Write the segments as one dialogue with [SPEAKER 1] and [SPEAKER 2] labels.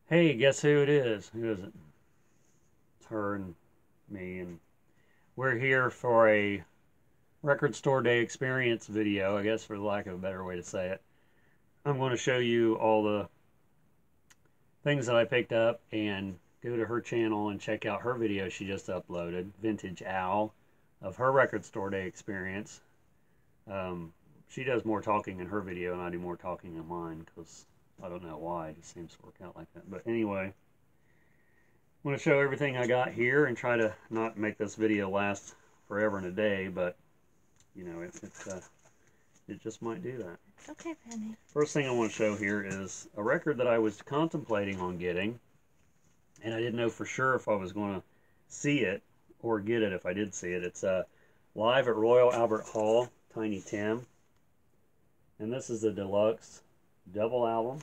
[SPEAKER 1] Hey, guess who it is? Who is it? It's her and me, and we're here for a record store day experience video, I guess, for the lack of a better way to say it. I'm going to show you all the things that I picked up and go to her channel and check out her video she just uploaded, Vintage Owl, of her record store day experience. She does more talking in her video, and I do more talking in mine because I don't know why. It just seems to work out like that. But anyway, I'm going to show everything I got here and try to not make this video last forever and a day, but you know, it just might do that.
[SPEAKER 2] Okay, Penny.
[SPEAKER 1] First thing I want to show here is a record that I was contemplating on getting, and I didn't know for sure if I was going to see it or get it if I did see it. It's Live at Royal Albert Hall, Tiny Tim, and this is the deluxe double album,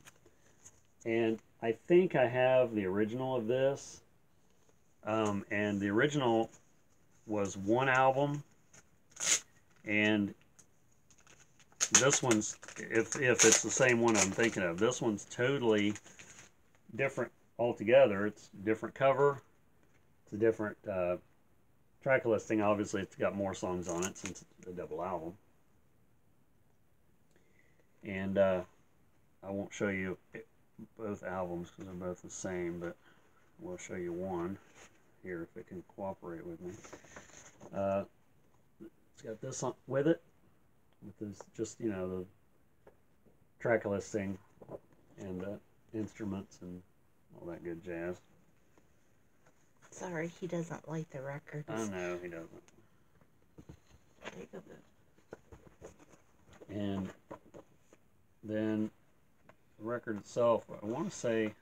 [SPEAKER 1] and I think I have the original of this. And the original was one album, and this one's, if it's the same one I'm thinking of, this one's totally different altogether. It's a different cover, it's a different track listing. Obviously it's got more songs on it since it's a double album, and I won't show you both albums because they're both the same, but we'll show you one here if it can cooperate with me. It's got this on with it, with this, just, you know, the track listing and instruments and all that good jazz.
[SPEAKER 2] Sorry, he doesn't like the records.
[SPEAKER 1] I know he doesn't.
[SPEAKER 2] There you go, boo.
[SPEAKER 1] And then the record itself, I want to say,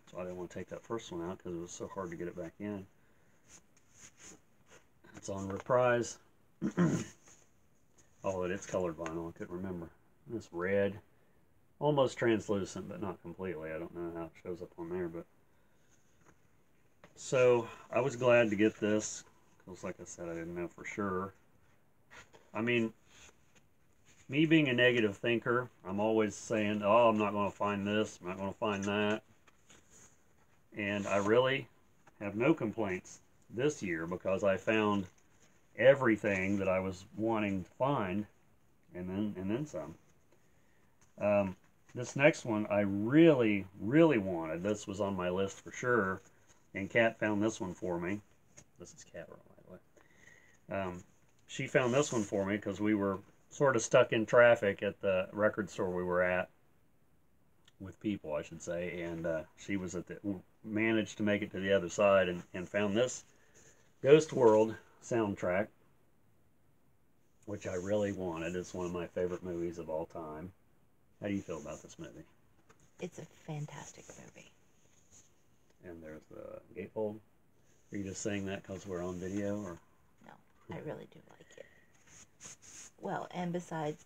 [SPEAKER 1] so I didn't want to take that first one out because it was so hard to get it back in. It's on Reprise. Oh, it's colored vinyl. I couldn't remember. It's red, almost translucent, but not completely. I don't know how it shows up on there, but so I was glad to get this because, like I said, I didn't know for sure. I mean, me being a negative thinker, I'm always saying, "Oh, I'm not going to find this. I'm not going to find that," and I really have no complaints this year because I found everything that I was wanting to find, and then some. This next one I really wanted. This was on my list for sure, and Kat found this one for me. This is Kat, by the way. She found this one for me because we were sort of stuck in traffic at the record store we were at with people, I should say, and she was managed to make it to the other side and found this Ghost World soundtrack, which I really wanted. It's one of my favorite movies of all time. How do you feel about this movie?
[SPEAKER 2] It's a fantastic movie.
[SPEAKER 1] And there's the gatefold. Are you just saying that because we're on video, or?
[SPEAKER 2] No, I really do like it. Well, and besides,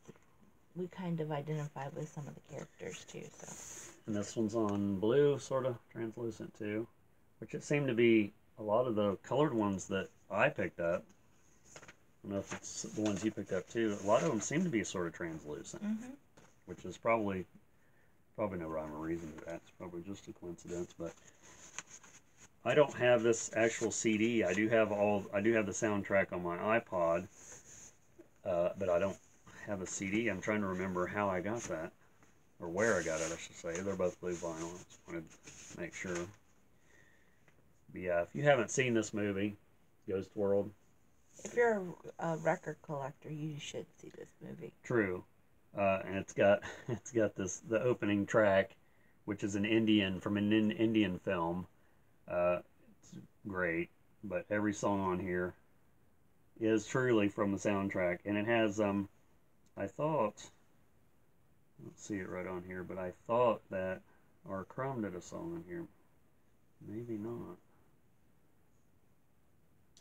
[SPEAKER 2] we kind of identify with some of the characters too, so.
[SPEAKER 1] And this one's on blue, sort of translucent too, which it seemed to be a lot of the colored ones that I picked up. I don't know if it's the ones you picked up too. A lot of them seem to be sort of translucent, which is probably no rhyme or reason to that. It's probably just a coincidence. But I don't have this actual CD. I do have the soundtrack on my iPod, but I don't have a CD. I'm trying to remember how I got that, or where I got it, I should say. They're both blue vinyl. I just wanted to make sure. But yeah, if you haven't seen this movie, Ghost World.
[SPEAKER 2] If you're a record collector, you should see this movie.
[SPEAKER 1] True. And it's got the opening track, which is from an Indian film. It's great, but every song on here is truly from the soundtrack, and it has I thought, I don't see it right on here, but I thought that R. Crumb did a song in here. Maybe not.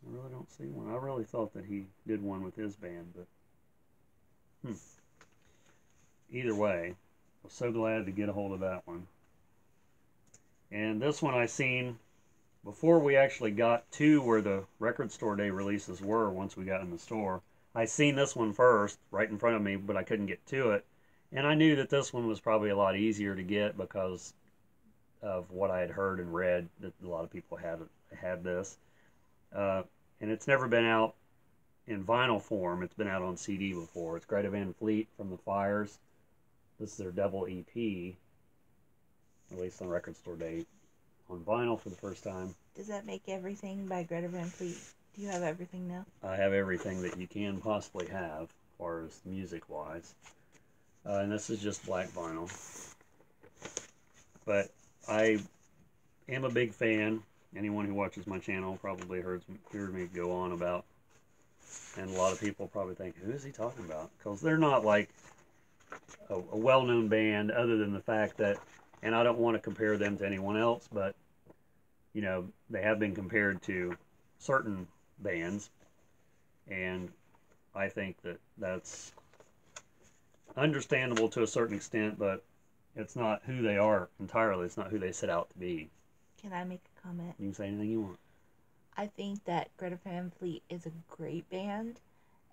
[SPEAKER 1] I really don't see one. I really thought that he did one with his band, but either way, I was so glad to get a hold of that one. And this one I seen before we actually got to where the record store day releases were. Once we got in the store, I seen this one first right in front of me, but I couldn't get to it, and I knew that this one was probably a lot easier to get because of what I had heard and read that a lot of people had this, and it's never been out in vinyl form. It's been out on CD before. It's Greta Van Fleet from the Fires. This is their double EP, released on Record Store Day on vinyl for the first time.
[SPEAKER 2] Does that make everything by Greta Van Fleet? Do you have everything now?
[SPEAKER 1] I have everything that you can possibly have, as far as music-wise. And this is just black vinyl. But I am a big fan. Anyone who watches my channel probably heard me go on about, and a lot of people probably think, who is he talking about? Because they're not like a well-known band, other than the fact that, and I don't want to compare them to anyone else, but, you know, they have been compared to certain bands, and I think that that's understandable to a certain extent, but it's not who they are entirely. It's not who they set out to be.
[SPEAKER 2] Can I make a comment?
[SPEAKER 1] You can say anything you want.
[SPEAKER 2] I think that Greta Van Fleet is a great band,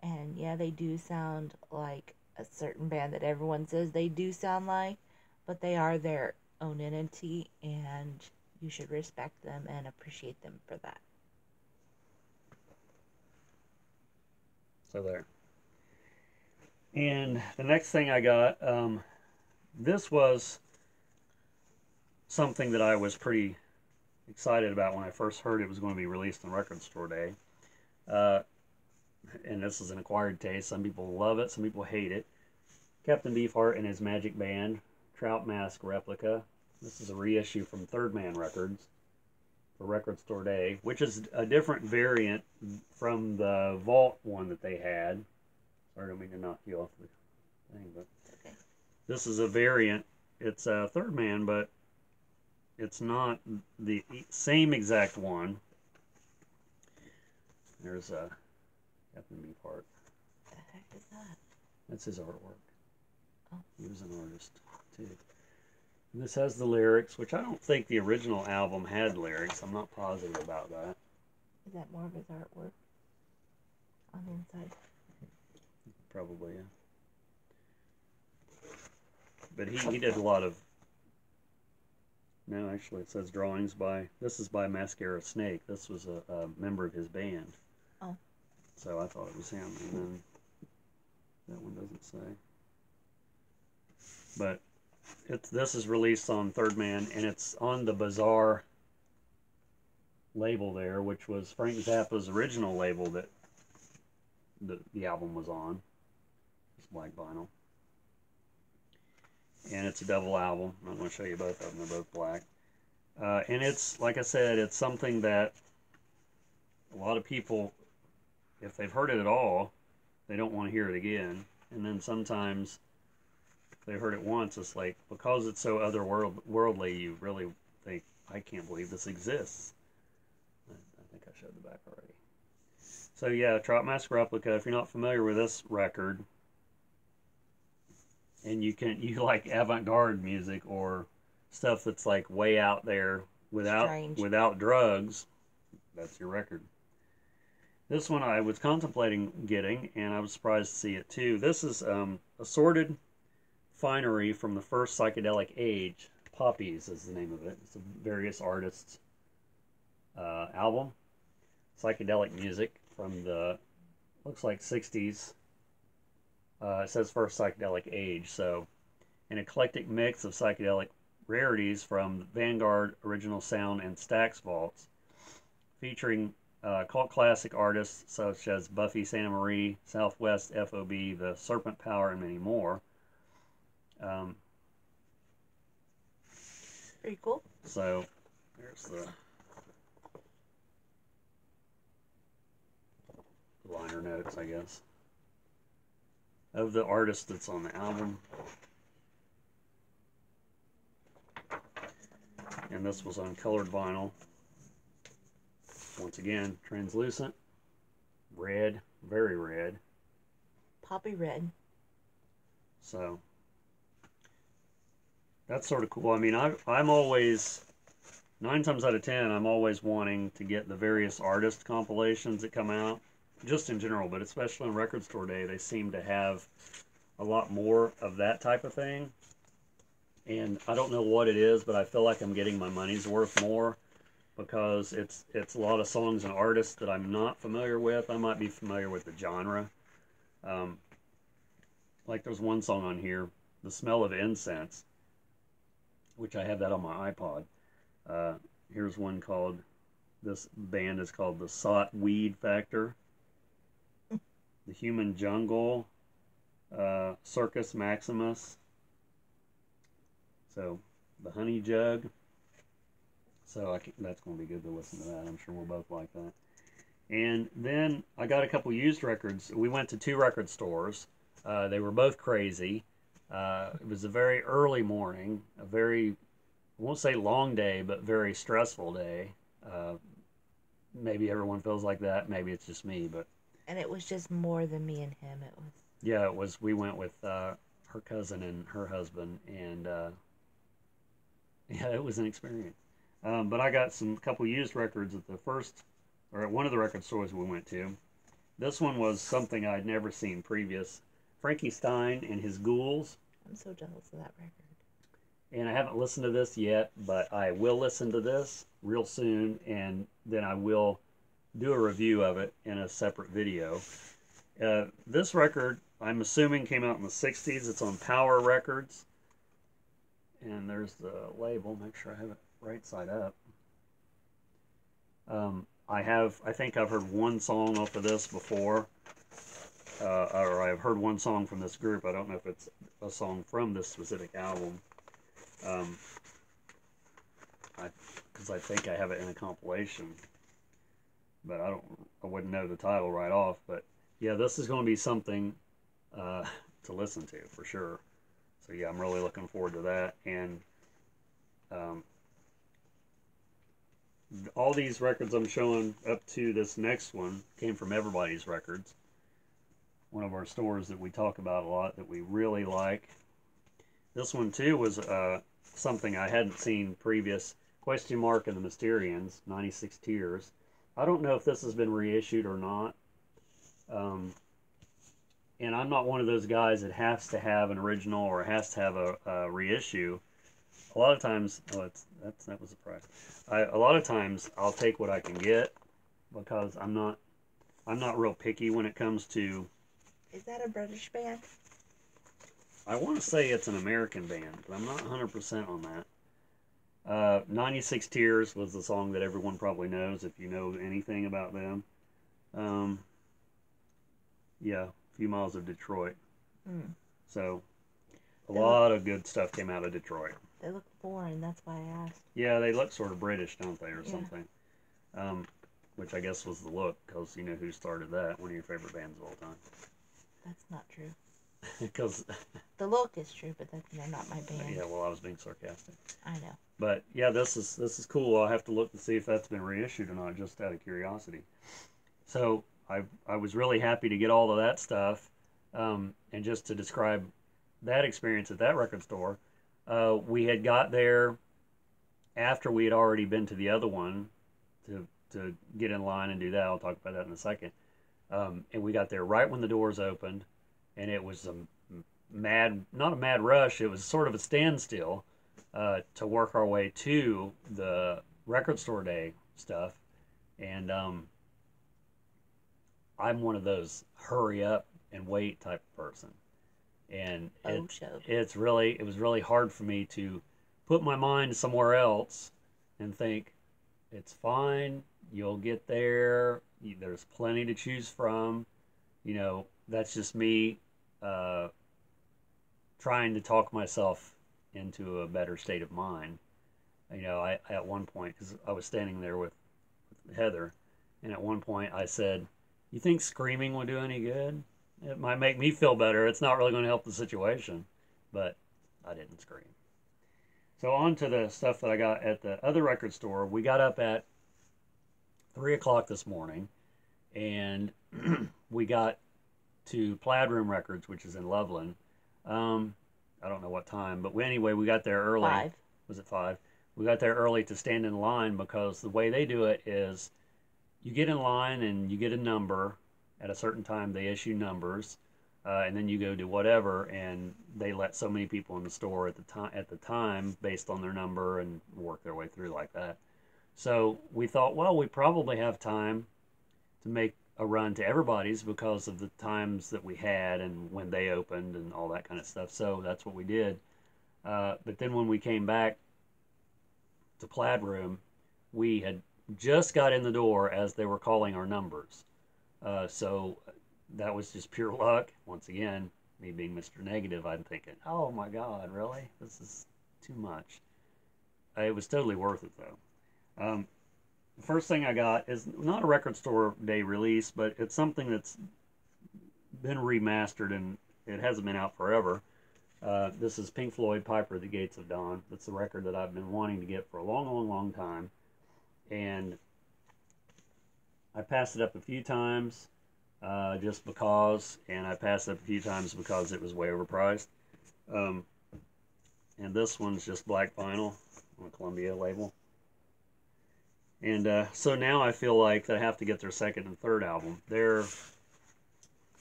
[SPEAKER 2] and yeah, they do sound like a certain band that everyone says they do sound like, but they are their own entity, and you should respect them and appreciate them for that.
[SPEAKER 1] So there. And the next thing I got, this was something that I was pretty excited about when I first heard it was going to be released on Record Store Day. And this is an acquired taste. Some people love it, some people hate it. Captain Beefheart and his Magic Band, Trout Mask Replica. This is a reissue from Third Man Records for Record Store Day, which is a different variant from the Vault one that they had. Sorry, I don't mean to knock you off the thing, but
[SPEAKER 2] Okay.
[SPEAKER 1] this is a variant. It's a Third Man, but it's not the same exact one. There's a Captain Beefheart.
[SPEAKER 2] What the heck is that?
[SPEAKER 1] That's his artwork.
[SPEAKER 2] Oh.
[SPEAKER 1] He was an artist, too. And this has the lyrics, which I don't think the original album had lyrics. I'm not positive about that.
[SPEAKER 2] Is that more of his artwork on the inside?
[SPEAKER 1] Probably, yeah. But he did a lot of... No, actually, it says drawings by... This is by Mascara Snake. This was a member of his band.
[SPEAKER 2] Oh.
[SPEAKER 1] So I thought it was him, and then that one doesn't say. But this is released on Third Man, and it's on the Bizarre label there, which was Frank Zappa's original label that the album was on. It's black vinyl. And it's a double album. I'm going to show you both of them. They're both black. And it's, like I said, it's something that a lot of people, if they've heard it at all, they don't want to hear it again. And then sometimes, if they've heard it once, it's like, because it's so otherworldly, you really think, I can't believe this exists. I think I showed the back already. So yeah, Trout Mask Replica, if you're not familiar with this record, and you like avant-garde music or stuff that's like way out there without drugs, that's your record. This one I was contemplating getting, and I was surprised to see it too. This is Assorted Finery from the First Psychedelic Age. Poppies is the name of it. It's a various artists' album. Psychedelic music from the, looks like 60s. It says First Psychedelic Age, so an eclectic mix of psychedelic rarities from Vanguard, Original Sound, and Stax Vaults, featuring cult classic artists such as Buffy Santamarie, Southwest FOB, The Serpent Power, and many more.
[SPEAKER 2] Very cool.
[SPEAKER 1] So there's the liner notes, I guess, of the artist that's on the album. And this was on colored vinyl. Once again, translucent, red, very red.
[SPEAKER 2] Poppy red.
[SPEAKER 1] So that's sort of cool. I mean, I'm always, 9 times out of 10, I'm always wanting to get the various artist compilations that come out, just in general, but especially on Record Store Day, they seem to have a lot more of that type of thing. and I don't know what it is, but I feel like I'm getting my money's worth more because it's a lot of songs and artists that I'm not familiar with. I might be familiar with the genre. Um, like there's one song on here, "The Smell of Incense," which I have that on my iPod. Uh, Here's one called, this band is called the Sot Weed Factor, the Human Jungle, Circus Maximus, so the Honey Jug. So that's going to be good to listen to that. I'm sure we'll both like that. And then I got a couple used records. We went to two record stores. They were both crazy. It was a very early morning, a very, I won't say long day, but very stressful day. Maybe everyone feels like that. Maybe it's just me, but
[SPEAKER 2] And it was just more than me and him. It was.
[SPEAKER 1] yeah, it was. We went with her cousin and her husband, and yeah, it was an experience. But I got some couple used records at the first, or at one of the record stores we went to. This one was something I'd never seen previous. Frankie Stein and his Ghouls.
[SPEAKER 2] I'm so jealous of that record.
[SPEAKER 1] And I haven't listened to this yet, but I will listen to this real soon, and then I will do a review of it in a separate video. This record, I'm assuming, came out in the 60s. It's on Power Records. And there's the label. Make sure I have it right side up. I think I've heard one song off of this before. Or I've heard one song from this group. I don't know if it's a song from this specific album. Because I think I have it in a compilation. But I wouldn't know the title right off. But yeah, this is going to be something to listen to for sure. So yeah, I'm really looking forward to that. And all these records I'm showing up to this next one came from Everybody's Records, one of our stores that we talk about a lot that we really like. This one too was something I hadn't seen previous. Question Mark and the Mysterians, 96 Tears. I don't know if this has been reissued or not. And I'm not one of those guys that has to have an original or has to have a reissue. A lot of times, that was a surprise. A lot of times I'll take what I can get because I'm not real picky when it comes to.
[SPEAKER 2] Is that a British band?
[SPEAKER 1] I want to say it's an American band, but I'm not 100% on that. 96 Tears was the song that everyone probably knows if you know anything about them. Yeah, a few miles of Detroit. So a lot of good stuff came out of Detroit.
[SPEAKER 2] They look foreign, that's why I asked.
[SPEAKER 1] Yeah, they look sort of British, don't they, or something? Which I guess was the look, because you know who started that, one of your favorite bands of all time.
[SPEAKER 2] That's not true.
[SPEAKER 1] Because
[SPEAKER 2] the look is true, but they're not my band.
[SPEAKER 1] Yeah, well, I was being sarcastic.
[SPEAKER 2] I know.
[SPEAKER 1] But yeah, this is cool. I'll have to look to see if that's been reissued or not, just out of curiosity. So I was really happy to get all of that stuff, and just to describe that experience at that record store, we had got there after we had already been to the other one to get in line and do that. I'll talk about that in a second. And we got there right when the doors opened, and it was not a mad rush, it was sort of a standstill to work our way to the record store day stuff. And I'm one of those hurry up and wait type of person. And it was really hard for me to put my mind somewhere else and think, it's fine, you'll get there, there's plenty to choose from. You know, that's just me trying to talk myself into a better state of mind. You know, I at one point, because I was standing there with Heather, and at one point I said, you think screaming will do any good? It might make me feel better. It's not really going to help the situation. But I didn't scream. So on to the stuff that I got at the other record store. We got up at 3 o'clock this morning, and we got to Plaid Room Records, which is in Loveland. I don't know what time, but anyway, we got there early.
[SPEAKER 2] 5.
[SPEAKER 1] Was it 5? We got there early to stand in line, because the way they do it is you get in line and you get a number. At a certain time, they issue numbers. and then you go to whatever, and they let so many people in the store at the time based on their number and work their way through like that. So we thought, well, we probably have time to make a run to everybody's because of the times that we had and when they opened and all that kind of stuff. So that's what we did. But then when we came back to Plaid Room, we had just got in the door as they were calling our numbers. So that was just pure luck. Once again, me being Mr. Negative, I'm thinking, oh my God, really? This is too much. It was totally worth it, though. The first thing I got is not a Record Store Day release, but it's something that's been remastered and it hasn't been out forever. This is Pink Floyd, Piper at the Gates of Dawn. That's the record that I've been wanting to get for a long, long, long time. And I passed it up a few times just because, and I passed it up a few times because it was way overpriced. And this one's just black vinyl on a Columbia label. And so now I feel like I have to get their second and third album. Their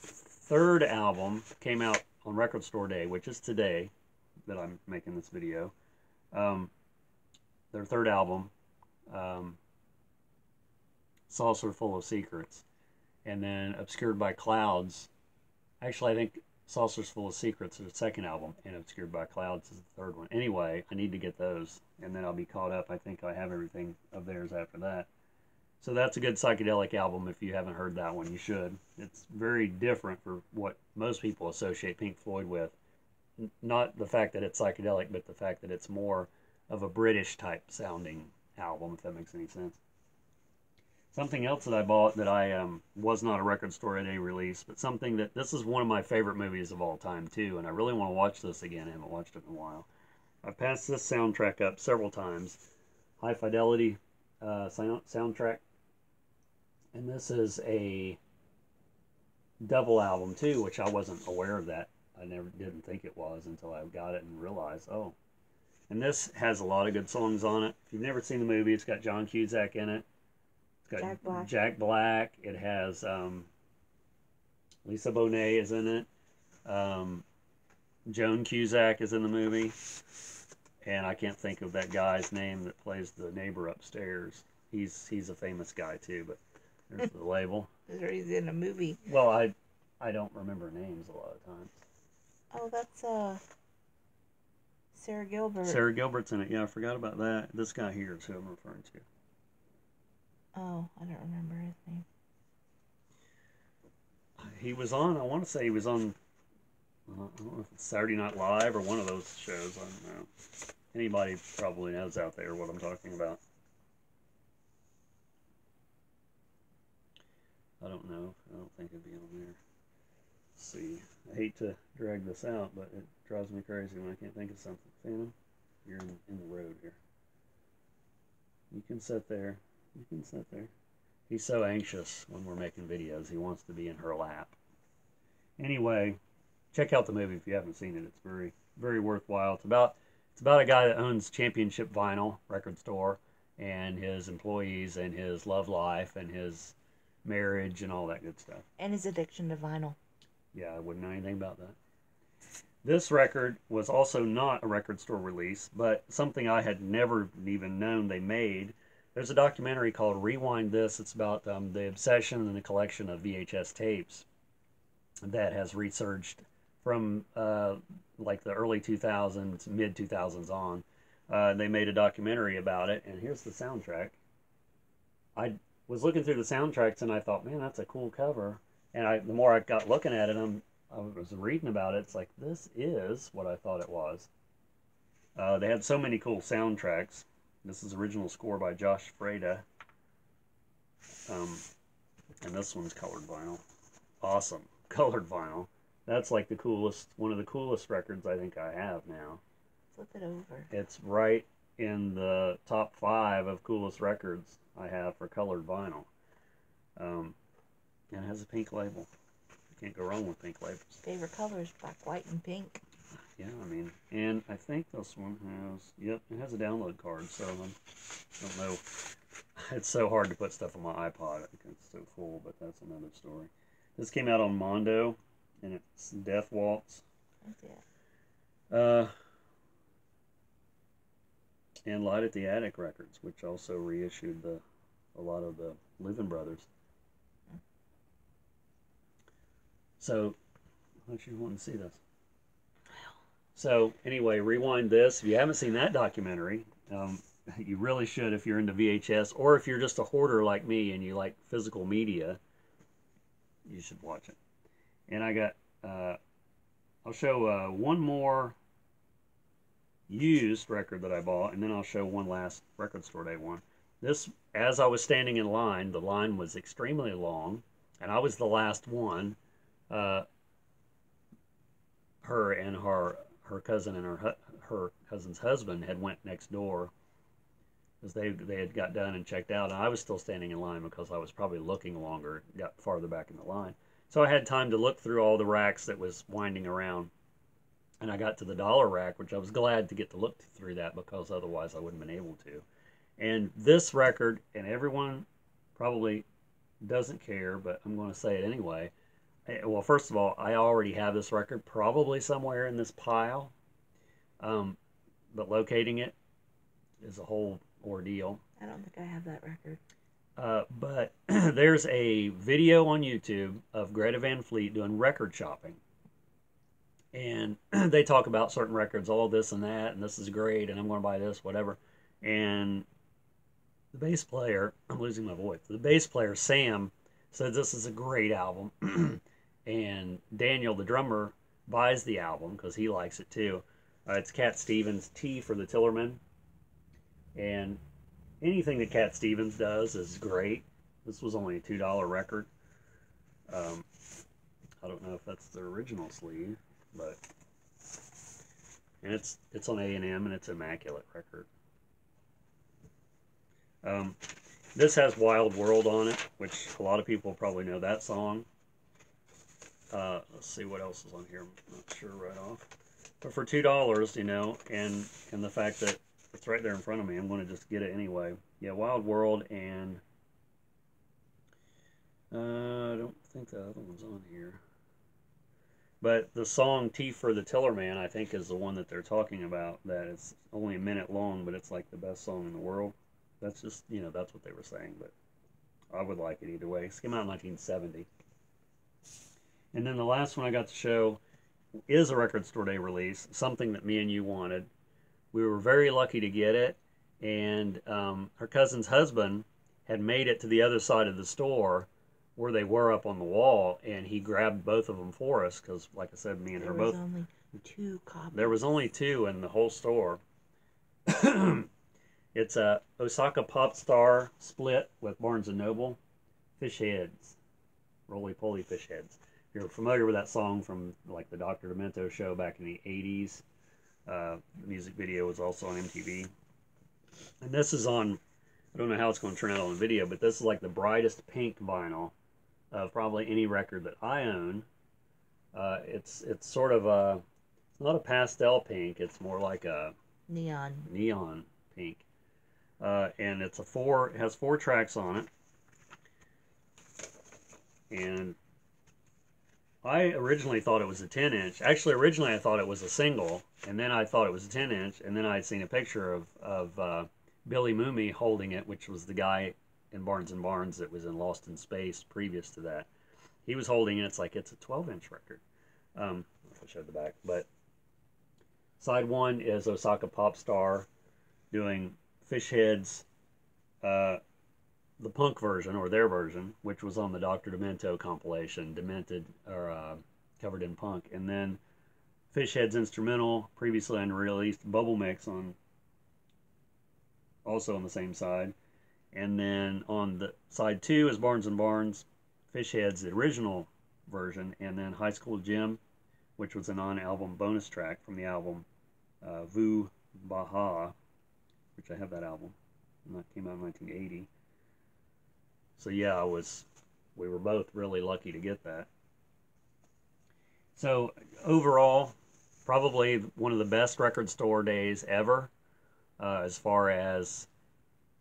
[SPEAKER 1] third album came out on Record Store Day, which is today that I'm making this video. Their third album, Saucer Full of Secrets, and then Obscured by Clouds. Actually, I think Saucers Full of Secrets is the second album, and Obscured by Clouds is the third one. Anyway, I need to get those, and then I'll be caught up. I think I have everything of theirs after that. So that's a good psychedelic album. If you haven't heard that one, you should. It's very different for what most people associate Pink Floyd with. Not the fact that it's psychedelic, but the fact that it's more of a British type sounding album, if that makes any sense. Something else that I bought that I was not a Record Store Day release, but something that, this is one of my favorite movies of all time too, and I really want to watch this again. I haven't watched it in a while. I've passed this soundtrack up several times. High Fidelity soundtrack. And this is a double album too, which I wasn't aware of that. I didn't think it was until I got it and realized, oh. And this has a lot of good songs on it. If you've never seen the movie, it's got John Cusack in it. It's got Jack Black. It has Lisa Bonet is in it. Joan Cusack is in the movie. And I can't think of that guy's name that plays the neighbor upstairs. He's a famous guy too, but there's the label.
[SPEAKER 2] He's in a movie.
[SPEAKER 1] Well, I don't remember names a lot of times.
[SPEAKER 2] Oh, that's Sarah Gilbert.
[SPEAKER 1] Sarah Gilbert's in it. Yeah, I forgot about that. This guy here is who I'm referring to.
[SPEAKER 2] Oh, I don't remember his name.
[SPEAKER 1] He was on, I want to say he was on, I don't know if it's Saturday Night Live or one of those shows. I don't know. Anybody probably knows out there what I'm talking about. I don't know. I don't think it'd be on there. Let's see. I hate to drag this out, but it drives me crazy when I can't think of something. Phantom, you're in the road here. You can sit there. You can sit there. He's so anxious when we're making videos. He wants to be in her lap. Anyway, check out the movie if you haven't seen it. It's very, very worthwhile. It's about a guy that owns Championship Vinyl record store and his employees and his love life and his marriage and all that good stuff.
[SPEAKER 2] And his addiction to vinyl.
[SPEAKER 1] Yeah, I wouldn't know anything about that. This record was also not a Record Store release, but something I had never even known they made. There's a documentary called Rewind This. It's about the obsession and the collection of VHS tapes that has resurged from like the early 2000s, mid 2000s on. They made a documentary about it, and here's the soundtrack. I was looking through the soundtracks and I thought, man, that's a cool cover. And the more I got looking at it, I was reading about it. It's like, this is what I thought it was. They had so many cool soundtracks. This is original score by Josh Freda. And this one's colored vinyl. Awesome. Colored vinyl. That's like the coolest, one of the coolest records I think I have now.
[SPEAKER 2] Flip it over.
[SPEAKER 1] It's right in the top 5 of coolest records I have for colored vinyl. And it has a pink label. You can't go wrong with pink labels.
[SPEAKER 2] Favorite colors, black, white, and pink.
[SPEAKER 1] Yeah, I mean, and I think this one has, yep, it has a download card, so I don't know. It's so hard to put stuff on my iPod. I think it's so full, but that's another story. This came out on Mondo, and it's Death Waltz.
[SPEAKER 2] That's it.
[SPEAKER 1] And Light at the Attic Records, which also reissued a lot of the Living Brothers. So, how much you want to see this? So, anyway, rewind this. If you haven't seen that documentary, you really should if you're into VHS, or if you're just a hoarder like me and you like physical media, you should watch it. And I got, I'll show one more used record that I bought, and then I'll show one last record store day one. This, as I was standing in line, the line was extremely long, and I was the last one. Her and her cousin and her cousin's husband had went next door because they had got done and checked out, and I was still standing in line because I was probably looking longer, got farther back in the line. So I had time to look through all the racks that was winding around, and I got to the dollar rack, which I was glad to get to look through that because otherwise I wouldn't have been able to. And this record, and everyone probably doesn't care, but I'm going to say it anyway. Well, first of all, I already have this record probably somewhere in this pile, but locating it is a whole ordeal.
[SPEAKER 2] I don't think I have that record.
[SPEAKER 1] But there's a video on YouTube of Greta Van Fleet doing record shopping. And they talk about certain records, all this and that, and this is great, and I'm going to buy this, whatever. And the bass player, I'm losing my voice, the bass player, Sam, says this is a great album. And Daniel, the drummer, buys the album because he likes it too. It's Cat Stevens' Tea for the Tillerman. And anything that Cat Stevens does is great. This was only a $2 record. I don't know if that's the original sleeve, but and it's on A&M, and it's an immaculate record. This has Wild World on it, which a lot of people probably know that song. Let's see what else is on here. I'm not sure right off. But for $2, you know, and the fact that it's right there in front of me, I'm going to just get it anyway. Yeah, Wild World, and I don't think the other one's on here. But the song Tea for the Tillerman, I think, is the one that they're talking about, that it's only a minute long, but it's like the best song in the world. That's just, you know, that's what they were saying, but I would like it either way. It came out in 1970. And then the last one I got to show is a record store day release, something that me and you wanted. We were very lucky to get it, and her cousin's husband had made it to the other side of the store where they were up on the wall, and he grabbed both of them for us because, like I said, me and her both.
[SPEAKER 2] There was only 2 copies.
[SPEAKER 1] There was only 2 in the whole store. It's a Osaka Pop Star split with Barnes & Noble. Fish Heads. Roly-poly fish heads. If you're familiar with that song from like the Dr. Demento show back in the 80s, the music video was also on MTV. And this is on, I don't know how it's going to turn out on the video, but this is like the brightest pink vinyl of probably any record that I own. It's sort of a, it's not a pastel pink, it's more like a neon pink. And it's it has 4 tracks on it. And I originally thought it was a 10-inch. Actually, originally I thought it was a single, and then I thought it was a 10-inch, and then I had seen a picture of Billy Mooney holding it, which was the guy in Barnes & Barnes that was in Lost in Space previous to that. He was holding it. It's like it's a 12-inch record. I'll show the back. But side 1 is Osaka Pop Star doing Fish Heads, the punk version, or their version, which was on the Dr. Demento compilation, Demented, or Covered in Punk. And then Fish Heads instrumental, previously unreleased Bubble Mix on, also on the same side. And then on the side 2 is Barnes & Barnes, Fish Heads, the original version, and then High School Gym, which was a non-album bonus track from the album Vu Baha, which I have that album, and that came out in 1980. So yeah, we were both really lucky to get that. So overall, probably one of the best record store days ever, as far as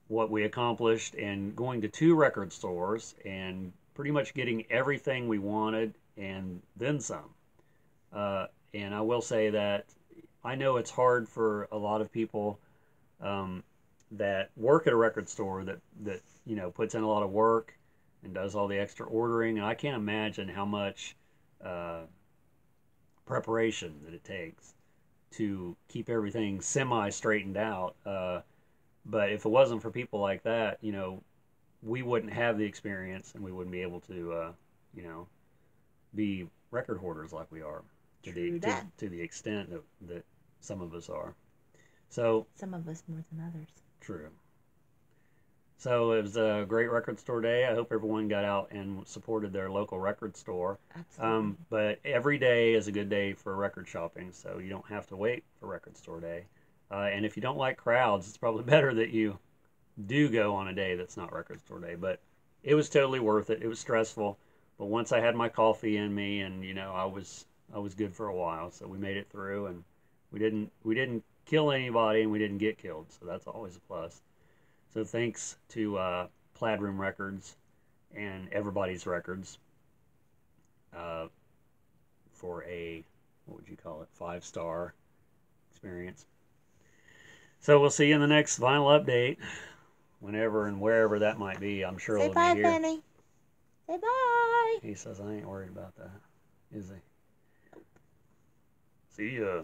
[SPEAKER 1] what we accomplished, and going to 2 record stores and pretty much getting everything we wanted and then some. And I will say that I know it's hard for a lot of people um, that work at a record store that puts in a lot of work and does all the extra ordering. And I can't imagine how much uh, preparation that it takes to keep everything semi straightened out. But if it wasn't for people like that, we wouldn't have the experience and we wouldn't be able to, be record hoarders like we are
[SPEAKER 2] True that.
[SPEAKER 1] to the extent that some of us are. So
[SPEAKER 2] Some of us more than others.
[SPEAKER 1] true. So it was a great record store day. I hope everyone got out and supported their local record store.
[SPEAKER 2] Absolutely.
[SPEAKER 1] But every day is a good day for record shopping, so you don't have to wait for record store day. And if you don't like crowds, it's probably better that you do go on a day that's not record store day. But it was totally worth it. It was stressful, but once I had my coffee in me, and I was good for a while. So we made it through, and we didn't kill anybody, and we didn't get killed. So that's always a plus. So thanks to Plaid Room Records and Everybody's Records uh, for a, what would you call it, 5-star experience. So we'll see you in the next vinyl update, whenever and wherever that might be. I'm sure
[SPEAKER 2] Say
[SPEAKER 1] it'll
[SPEAKER 2] bye,
[SPEAKER 1] be here.
[SPEAKER 2] Fanny. Say bye.
[SPEAKER 1] He says I ain't worried about that, is he? See ya.